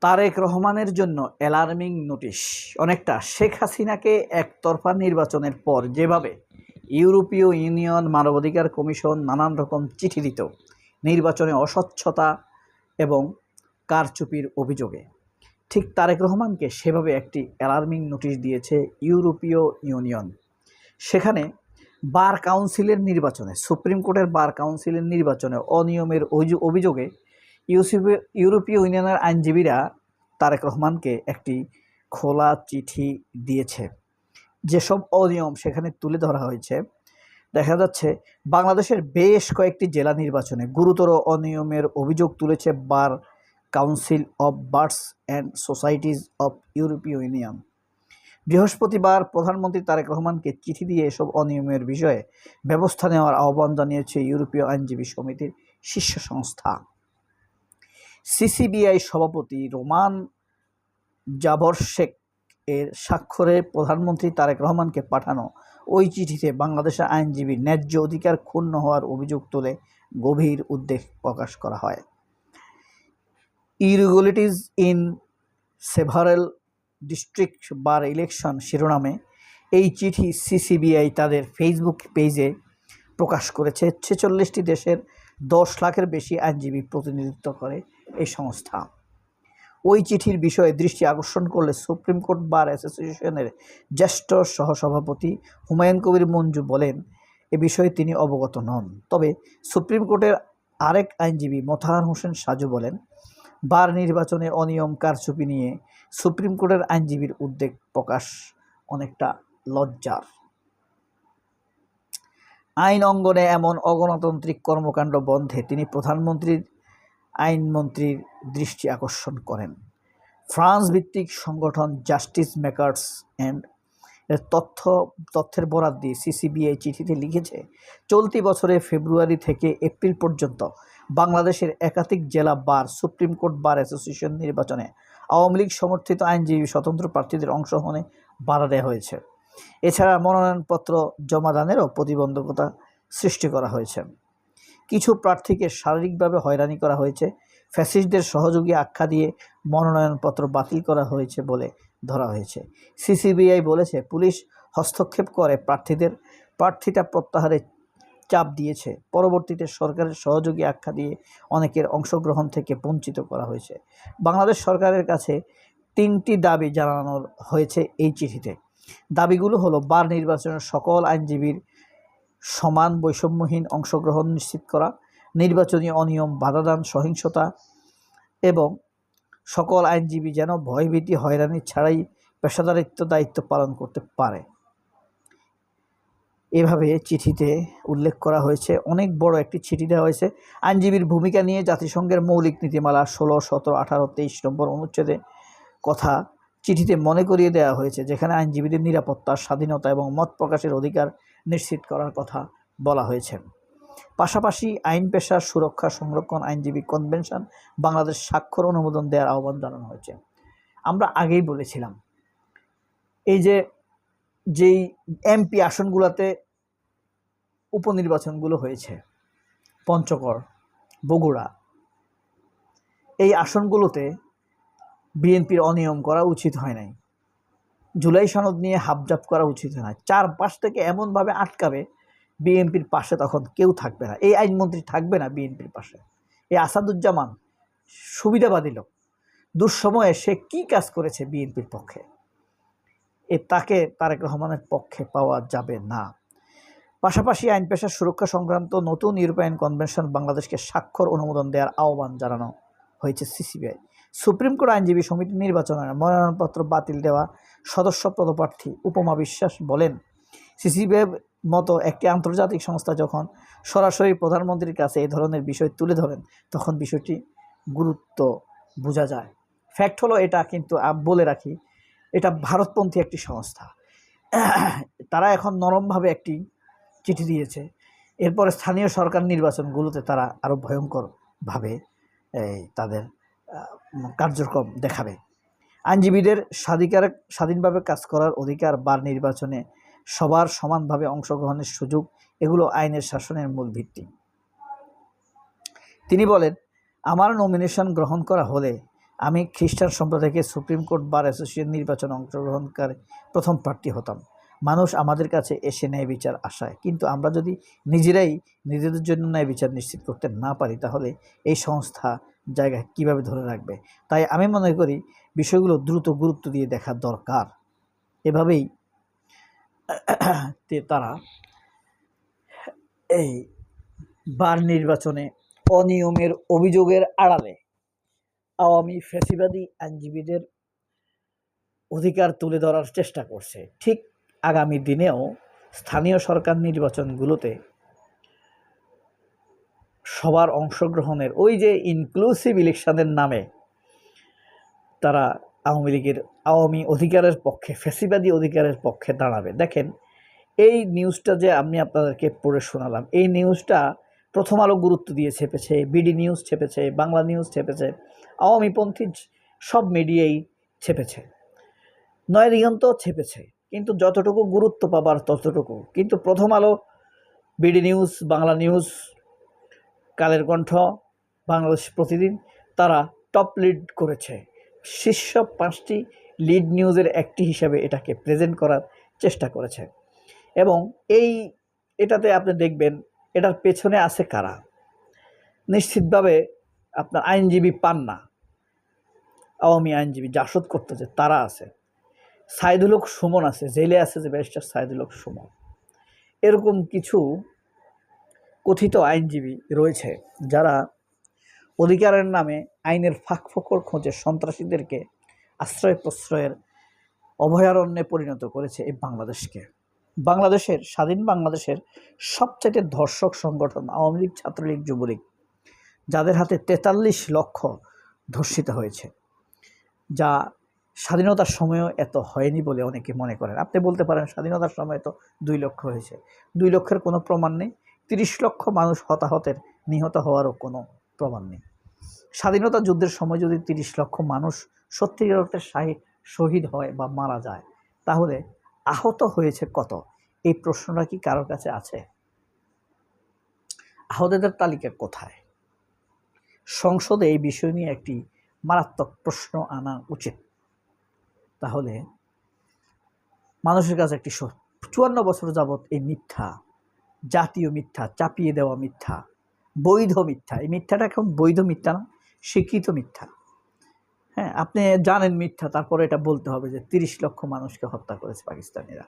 তারেক রহমানের জন্য alarming notice. অনেকটা শেখ হাসিনাকে একতরফা নির্বাচনের পর যেভাবে ইউরোপীয় ইউনিয়ন, মানবাধিকার কমিশন নানান রকম চিঠি দিত নির্বাচনে অস্বচ্ছতা এবং কারচুপির অভিযোগে, ঠিক তারেক রহমানকে সেভাবে একটি অ্যালার্মিং নোটিশ দিয়েছে ইউরোপীয় ইউনিয়ন। সেখানে বার কাউন্সিলের নির্বাচনে, সুপ্রিম কোর্টের বার কাউন্সিলের নির্বাচনে অনিয়মের অভিযোগে ইউরোপীয় ইউনিয়নের আইনজীবীরা তারেক রহমানকে একটি খোলা চিঠি দিয়েছে। যেসব অনিয়ম সেখানে তুলে ধরা হয়েছে, দেখা যাচ্ছে বাংলাদেশের বেশ কয়েকটি জেলা নির্বাচনে গুরুতর অনিয়মের অভিযোগ তুলেছে bar council of bars and societies of ইউরোপীয় ইউনিয়ন। বৃহস্পতিবার প্রধানমন্ত্রী তারেক রহমানকে চিঠি দিয়ে এসব অনিয়মের বিষয়ে ব্যবস্থা নেওয়ার আহ্বান জানিয়েছে ইউরোপীয় আইনজীবী সমিতির শীর্ষ সংস্থা। সিসিবিআই সভাপতি রোমান জাবরশেক এর স্বাক্ষরে প্রধানমন্ত্রী তারেক রহমানকে পাঠানো ওই চিঠিতে বাংলাদেশের আইনজীবীর ন্যায্য অধিকার ক্ষুণ্ণ হওয়ার অভিযোগ তুলে গভীর উদ্বেগ প্রকাশ করা হয়। Irregularities in several district bar election শিরোনামে এই চিঠি সিসিবিআই তাদের ফেসবুক পেজে প্রকাশ করেছে। 46টি দেশের 10 লাখের বেশি আইনজীবী প্রতিনিধিত্ব করে এই সংস্থা। ওই চিঠির বিষয়ে দৃষ্টি আকর্ষণ করলে সুপ্রিম কোর্ট বার অ্যাসোসিয়েশনের জ্যেষ্ঠ সহসভাপতি হুমায়ুন কবির মঞ্জু বলেন, এ বিষয়ে তিনি অবগত নন। তবে সুপ্রিম কোর্টের আরেক আইনজীবী মোতাহার হোসেন সাজু বলেন, বার নির্বাচনে অনিয়ম কারচুপি নিয়ে সুপ্রিম কোর্টের আইনজীবীর উদ্বেগ প্রকাশ অনেকটা লজ্জার। আইন অঙ্গনে এমন অগণতান্ত্রিক কর্মকাণ্ড বন্ধে তিনি প্রধানমন্ত্রীর আইনমন্ত্রীর দৃষ্টি আকর্ষণ করেন। ফ্রান্স ভিত্তিক সংগঠন জাস্টিস মেকার্স অ্যান্ড এর তথ্যের বরাত দিয়ে সিসিবিআই চিঠিতে লিখেছে, চলতি বছরের ফেব্রুয়ারি থেকে এপ্রিল পর্যন্ত বাংলাদেশের একাধিক জেলা বার সুপ্রিম কোর্ট বার অ্যাসোসিয়েশন নির্বাচনে আওয়ামী লীগ সমর্থিত আইনজীবী স্বতন্ত্র প্রার্থীদের অংশগ্রহণে বাধা দেওয়া হয়েছে। এছাড়া মনোনয়নপত্র জমাদানেরও প্রতিবন্ধকতা সৃষ্টি করা হয়েছে। কিছু প্রার্থীকে শারীরিকভাবে হয়রানি করা হয়েছে। ফ্যাসিস্টদের সহযোগী আখ্যা দিয়ে মনোনয়নপত্র বাতিল করা হয়েছে বলে ধরা হয়েছে। সিসিবিআই বলেছে, পুলিশ হস্তক্ষেপ করে প্রার্থীটা প্রত্যাহারে চাপ দিয়েছে। পরবর্তীতে সরকারের সহযোগী আখ্যা দিয়ে অনেকের অংশগ্রহণ থেকে বঞ্চিত করা হয়েছে। বাংলাদেশ সরকারের কাছে 3টি দাবি জানানো হয়েছে এই চিঠিতে। দাবিগুলো হলো, বার নির্বাচনের সকল আইনজীবীর সমান বৈষম্যহীন অংশগ্রহণ নিশ্চিত করা, নির্বাচনী অনিয়ম, বাধাদান, সহিংসতা এবং সকল আইনজীবী যেন ভয়ভীতি হয়রানি ছাড়াই দায়িত্ব পালন করতে পারে। এভাবে চিঠিতে উল্লেখ করা হয়েছে। অনেক বড় একটি চিঠি দেওয়া হয়েছে। আইনজীবীর ভূমিকা নিয়ে জাতিসংঘের মৌলিক নীতিমালা 16, 17, 18, 23 নম্বর অনুচ্ছেদে কথা চিঠিতে মনে করিয়ে দেওয়া হয়েছে, যেখানে আইনজীবীদের নিরাপত্তা, স্বাধীনতা এবং মত প্রকাশের অধিকার নিশ্চিত করার কথা বলা হয়েছে। পাশাপাশি আইন পেশার সুরক্ষা সংরক্ষণ আইনজীবী কনভেনশন বাংলাদেশ স্বাক্ষর অনুমোদন দেওয়ার আহ্বান জানানো হয়েছে। আমরা আগেই বলেছিলাম, এই যেই এমপি আসনগুলোতে উপনির্বাচনগুলো হয়েছে, পঞ্চগড়, বগুড়া, এই আসনগুলোতে বিএনপির অনিয়ম করা উচিত হয় নাই। জুলাই সনদ নিয়ে হাবজাব করা উচিত হয় না। 4 পাশ থেকে এমনভাবে আটকাবে, বিএনপির পাশে তখন কেউ থাকবে না। এই আইনমন্ত্রী থাকবে না বিএনপির পাশে। এই আসাদুজ্জামান সুবিধাবাদী লোক, দুঃসময়ে সে কি কাজ করেছে বিএনপির পক্ষে, তাকে তারেক রহমানের পক্ষে পাওয়া যাবে না। পাশাপাশি আইন পেশার সুরক্ষা সংক্রান্ত নতুন ইউরোপিয়ান কনভেনশন বাংলাদেশকে স্বাক্ষর অনুমোদন দেওয়ার আহ্বান জানানো হয়েছে সিসিবিআই। সুপ্রিম কোর্ট আইনজীবী সমিতি নির্বাচনের মনোনয়নপত্র বাতিল দেওয়া সদস্য পদপ্রার্থী উপমা বিশ্বাস বলেন, সিসিবিআই মতো একটি আন্তর্জাতিক সংস্থা যখন সরাসরি প্রধানমন্ত্রীর কাছে এই ধরনের বিষয় তুলে ধরেন, তখন বিষয়টি গুরুত্ব বোঝা যায়। ফ্যাক্ট হলো এটা, কিন্তু বলে রাখি, এটা ভারতপন্থী একটি সংস্থা। তারা এখন নরমভাবে একটি চিঠি দিয়েছে। এরপরে স্থানীয় সরকার নির্বাচনগুলোতে তারা আরও ভয়ঙ্করভাবে তাদের কার্যক্রম দেখাবে। আইনজীবীদের স্বাধীনভাবে কাজ করার অধিকার, বার নির্বাচনে সবার সমানভাবে অংশগ্রহণের সুযোগ, এগুলো আইনের শাসনের মূল ভিত্তি। তিনি বলেন, আমার নমিনেশন গ্রহণ করা হলে আমি খ্রিস্টান সম্প্রদায়কে সুপ্রিম কোর্ট বার অ্যাসোসিয়েশন নির্বাচনে অংশগ্রহণকারী প্রথম প্রার্থী হতাম। মানুষ আমাদের কাছে এসে ন্যায় বিচার আশায়, কিন্তু আমরা যদি নিজেরাই নিজেদের জন্য ন্যায় বিচার নিশ্চিত করতে না পারি, তাহলে এই সংস্থা জায়গা কিভাবে ধরে রাখবে? তাই আমি মনে করি বিষয়গুলো দ্রুত গুরুত্ব দিয়ে দেখা দরকার। এভাবেই তারা এই বার নির্বাচনে অনিয়মের অভিযোগের আড়ালে আওয়ামী ফ্যাসিবাদী আইনজীবীদের অধিকার তুলে ধরার চেষ্টা করছে। ঠিক আগামী দিনেও স্থানীয় সরকার নির্বাচনগুলোতে সবার অংশগ্রহণের ওই যে ইনক্লুসিভ ইলেকশনের নামে তারা আওয়ামী অধিকারের পক্ষে, ফ্যাসিবাদী অধিকারের পক্ষে দাঁড়াবে। দেখেন, এই নিউজটা যে আমি আপনাদেরকে পড়ে শোনালাম, এই নিউজটা প্রথম আলো গুরুত্ব দিয়ে ছেপেছে, বিডি নিউজ ছেপেছে, বাংলা নিউজ ছেপেছে, আওয়ামীপন্থী সব মিডিয়াই ছেপেছে, নয়াদিগন্ত ছেপেছে, কিন্তু যতটুকু গুরুত্ব পাবার ততটুকু। কিন্তু প্রথম আলো, BD news, Bangla news, Kaler Kantho, Bangladesh প্রতিদিন তারা টপ লিড করেছে। শীর্ষ 5টি লিড নিউজের একটি হিসাবে এটাকে প্রেজেন্ট করার চেষ্টা করেছে। এবং এটাতে আপনি দেখবেন এটার পেছনে আছে কারা। নিশ্চিতভাবে আপনার আইনজীবী পান না, আওয়ামী আইনজীবী জাসদ করতেছে তারা আছে। সাইদুল হক সুমন আছে, জেলে আছে যে ব্যারিস্টার সাইদুল হক সুমন। এরকম কিছু কথিত আইনজীবী রয়েছে যারা অধিকারের নামে আইনের ফাঁকফোকর খোঁজে সন্ত্রাসীদেরকে আশ্রয় প্রশ্রয়ের অভয়ারণ্যে পরিণত করেছে এই বাংলাদেশকে। স্বাধীন বাংলাদেশের সবচেয়ে ধর্ষক সংগঠন আওয়ামী লীগ, ছাত্রলীগ, যুবলীগ, যাদের হাতে 43 লক্ষ ধর্ষিত হয়েছে, যা স্বাধীনতার সময়ও এত হয়নি বলে অনেকে মনে করেন। আপনি বলতে পারেন স্বাধীনতার সময় তো 2 লক্ষ হয়েছে। 2 লক্ষের কোনো প্রমাণ নেই। 30 লক্ষ মানুষ নিহত হওয়ারও কোনো প্রমাণ নেই। স্বাধীনতা যুদ্ধের সময় যদি 30 লক্ষ মানুষ সত্যিকার অর্থে শহীদ হয় বা মারা যায়, তাহলে আহত হয়েছে কত? এই প্রশ্নটা কি কারোর কাছে আছে? আহতদের তালিকা কোথায়? সংসদে এই বিষয় নিয়ে একটি মারাত্মক প্রশ্ন আনা উচিত। তাহলে মানুষের কাছে একটি 54 বছর যাবৎ এই মিথ্যা, জাতীয় মিথ্যা, চাপিয়ে দেওয়া মিথ্যা, বৈধ মিথ্যা, এই মিথ্যাটা এখন বৈধ মিথ্যা না, স্বীকৃত মিথ্যা। হ্যাঁ, আপনি জানেন মিথ্যা, তারপরে এটা বলতে হবে যে 30 লক্ষ মানুষকে হত্যা করেছে পাকিস্তানিরা।